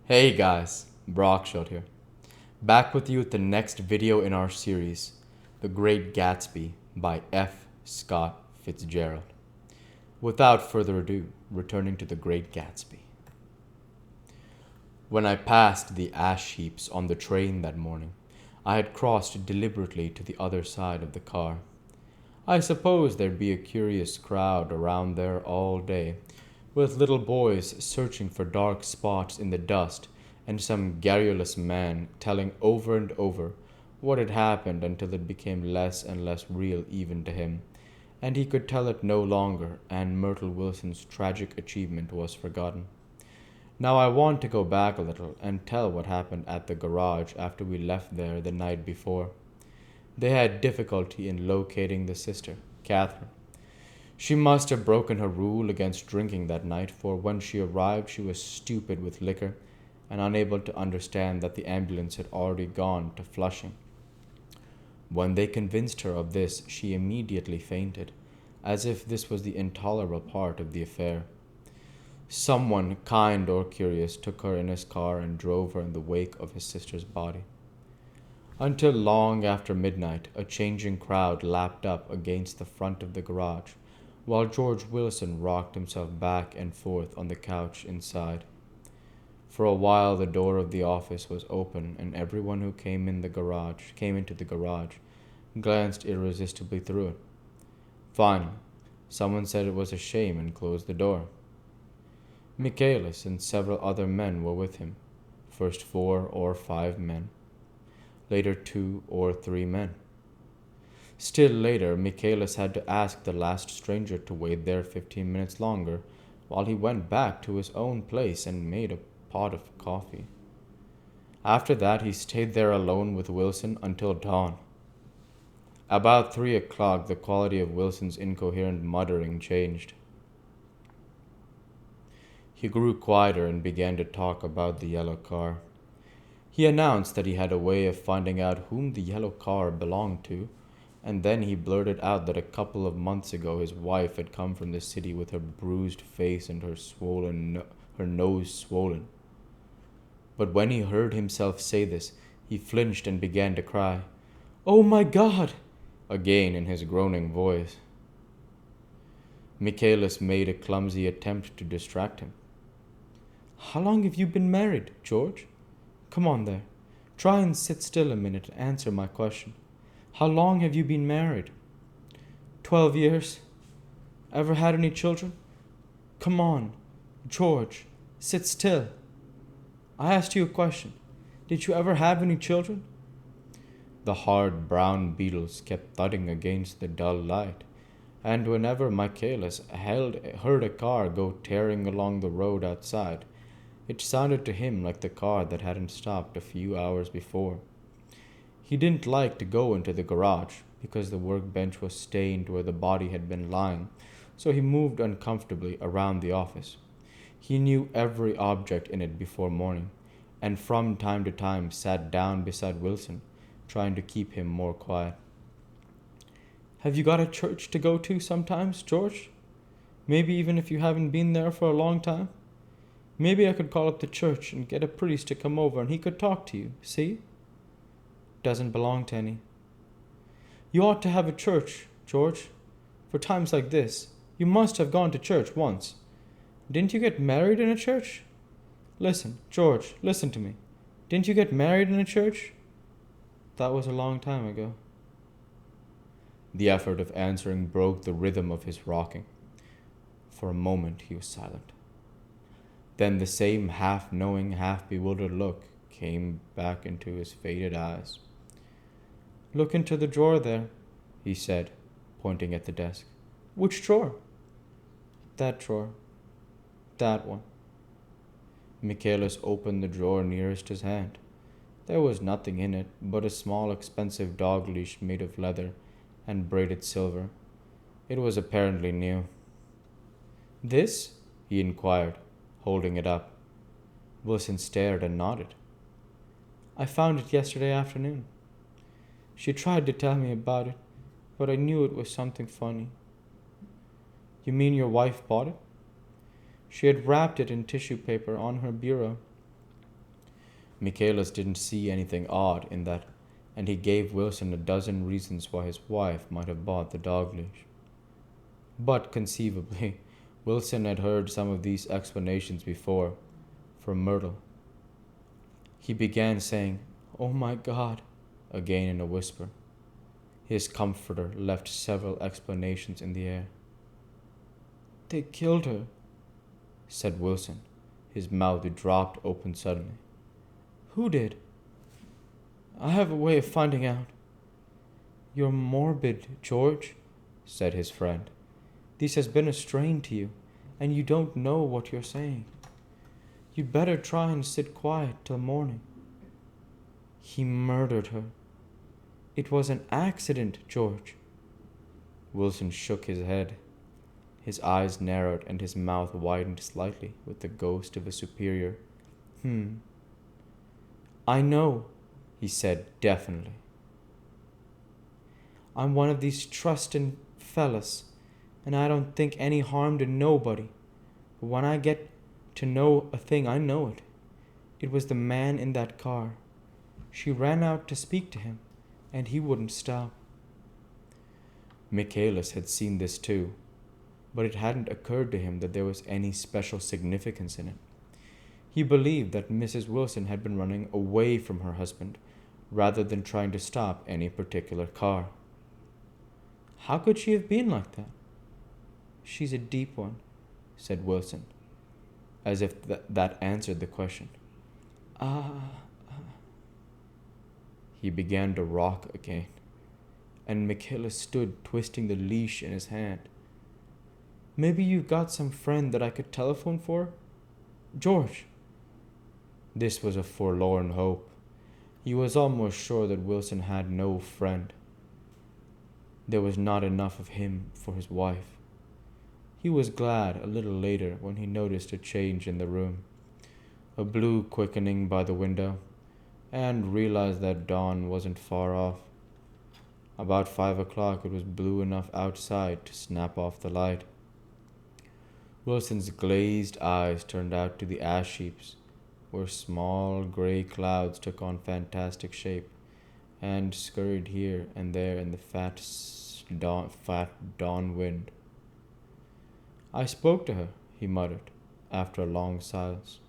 Hey guys, Brockshot here. Back with you with the next video in our series, The Great Gatsby by F. Scott Fitzgerald. Without further ado, returning to The Great Gatsby. When I passed the ash heaps on the train that morning, I had crossed deliberately to the other side of the car. I suppose there'd be a curious crowd around there all day, with little boys searching for dark spots in the dust and some garrulous man telling over and over what had happened until it became less and less real even to him, and he could tell it no longer, and Myrtle Wilson's tragic achievement was forgotten. Now I want to go back a little and tell what happened at the garage after we left there the night before. They had difficulty in locating the sister, Catherine. She must have broken her rule against drinking that night, for when she arrived she was stupid with liquor and unable to understand that the ambulance had already gone to Flushing. When they convinced her of this, she immediately fainted, as if this was the intolerable part of the affair. Someone, kind or curious, took her in his car and drove her in the wake of his sister's body. Until long after midnight, a changing crowd lapped up against the front of the garage, while George Wilson rocked himself back and forth on the couch inside. For a while the door of the office was open, and everyone who came into the garage, glanced irresistibly through it. Finally, someone said it was a shame and closed the door. Michaelis and several other men were with him, first 4 or 5 men, later 2 or 3 men. Still later, Michaelis had to ask the last stranger to wait there 15 minutes longer while he went back to his own place and made a pot of coffee. After that, he stayed there alone with Wilson until dawn. About 3 o'clock, the quality of Wilson's incoherent muttering changed. He grew quieter and began to talk about the yellow car. He announced that he had a way of finding out whom the yellow car belonged to, and then he blurted out that a couple of months ago his wife had come from the city with her bruised face and her nose swollen. But when he heard himself say this, he flinched and began to cry, "Oh my God!" again in his groaning voice. Michaelis made a clumsy attempt to distract him. "How long have you been married, George? Come on there. Try and sit still a minute and answer my question. How long have you been married?" 12 years. Ever had any children? Come on, George, sit still. I asked you a question. Did you ever have any children? The hard brown beetles kept thudding against the dull light, and whenever Michaelis heard a car go tearing along the road outside, it sounded to him like the car that hadn't stopped a few hours before. He didn't like to go into the garage because the workbench was stained where the body had been lying, so he moved uncomfortably around the office. He knew every object in it before morning, and from time to time sat down beside Wilson, trying to keep him more quiet. Have you got a church to go to sometimes, George? Maybe even if you haven't been there for a long time? Maybe I could call up the church and get a priest to come over and he could talk to you, see? Doesn't belong to any. You ought to have a church, George. For times like this, you must have gone to church once. Didn't you get married in a church? Listen, George, listen to me. Didn't you get married in a church? That was a long time ago. The effort of answering broke the rhythm of his rocking. For a moment he was silent. Then the same half-knowing, half-bewildered look came back into his faded eyes. Look into the drawer there, he said, pointing at the desk. Which drawer? That drawer. That one. Michaelis opened the drawer nearest his hand. There was nothing in it but a small expensive dog leash made of leather and braided silver. It was apparently new. This? He inquired, holding it up. Wilson stared and nodded. I found it yesterday afternoon. She tried to tell me about it, but I knew it was something funny. You mean your wife bought it? She had wrapped it in tissue paper on her bureau. Michaelis didn't see anything odd in that, and he gave Wilson a dozen reasons why his wife might have bought the dog leash. But conceivably, Wilson had heard some of these explanations before from Myrtle. He began saying, "Oh my God," again in a whisper. His comforter left several explanations in the air. "They killed her," said Wilson. His mouth dropped open suddenly. "Who did?" "I have a way of finding out." "You're morbid, George," said his friend. "This has been a strain to you, and you don't know what you're saying. You'd better try and sit quiet till morning." "He murdered her." "It was an accident, George." Wilson shook his head. His eyes narrowed and his mouth widened slightly with the ghost of a superior "I know," he said definitely. "I'm one of these trustin' fellas, and I don't think any harm to nobody. But when I get to know a thing, I know it. It was the man in that car. She ran out to speak to him, and he wouldn't stop." Michaelis had seen this too, but it hadn't occurred to him that there was any special significance in it. He believed that Mrs. Wilson had been running away from her husband rather than trying to stop any particular car. "How could she have been like that?" "She's a deep one," said Wilson, as if that answered the question. Ah. He began to rock again, and Michaelis stood twisting the leash in his hand. "Maybe you've got some friend that I could telephone for? George." This was a forlorn hope. He was almost sure that Wilson had no friend. There was not enough of him for his wife. He was glad a little later when he noticed a change in the room, a blue quickening by the window, and realized that dawn wasn't far off. About 5 o'clock, it was blue enough outside to snap off the light. Wilson's glazed eyes turned out to the ash heaps, where small gray clouds took on fantastic shape and scurried here and there in the fat dawn wind. "I spoke to her," he muttered, after a long silence.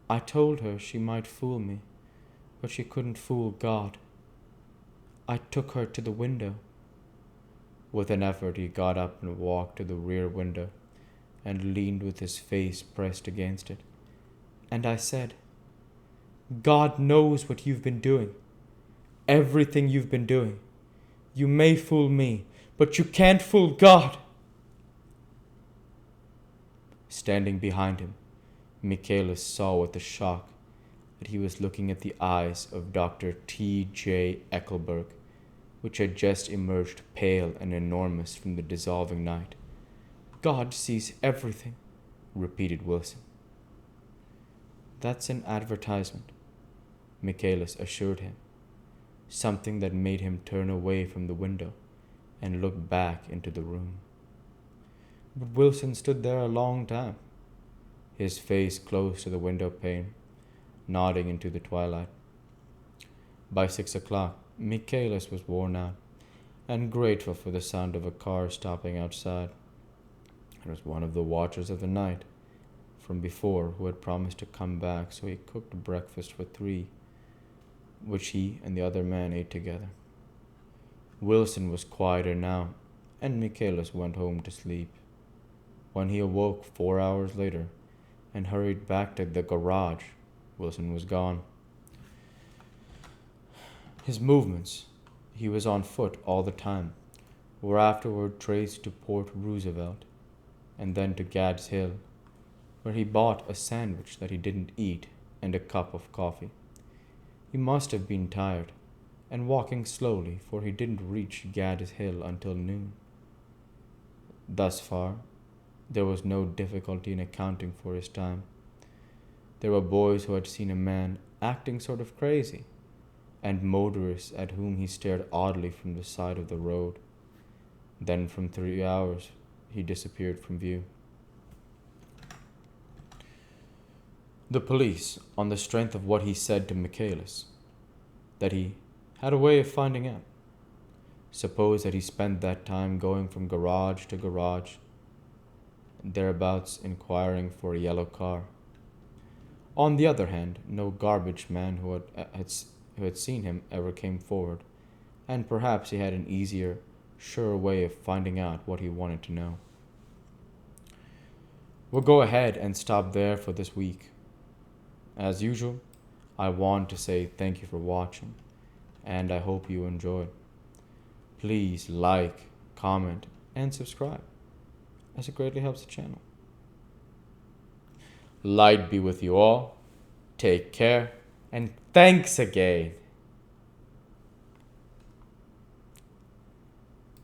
"I told her she might fool me, but she couldn't fool God. I took her to the window." With an effort, he got up and walked to the rear window and leaned with his face pressed against it. "And I said, God knows what you've been doing. Everything you've been doing. You may fool me, but you can't fool God." Standing behind him, Michaelis saw with a shock that he was looking at the eyes of Dr. T.J. Eckelberg, which had just emerged pale and enormous from the dissolving night. "God sees everything," repeated Wilson. "That's an advertisement," Michaelis assured him, something that made him turn away from the window and look back into the room. But Wilson stood there a long time, his face close to the window pane, nodding into the twilight. By 6 o'clock, Michaelis was worn out and grateful for the sound of a car stopping outside. It was one of the watchers of the night from before who had promised to come back, so he cooked breakfast for 3, which he and the other man ate together. Wilson was quieter now, and Michaelis went home to sleep. When he awoke 4 hours later and hurried back to the garage, Wilson was gone. His movements, he was on foot all the time, were afterward traced to Port Roosevelt and then to Gad's Hill, where he bought a sandwich that he didn't eat and a cup of coffee. He must have been tired and walking slowly, for he didn't reach Gad's Hill until noon. Thus far, there was no difficulty in accounting for his time. There were boys who had seen a man acting sort of crazy, and motorists at whom he stared oddly from the side of the road. Then, from 3 hours, he disappeared from view. The police, on the strength of what he said to Michaelis, that he had a way of finding out. Suppose that he spent that time going from garage to garage, thereabouts inquiring for a yellow car. On the other hand, no garbage man who had seen him ever came forward, and perhaps he had an easier, surer way of finding out what he wanted to know. We'll go ahead and stop there for this week. As usual, I want to say thank you for watching, and I hope you enjoy. Please like, comment, and subscribe, as it greatly helps the channel. Light be with you all. Take care, and thanks again.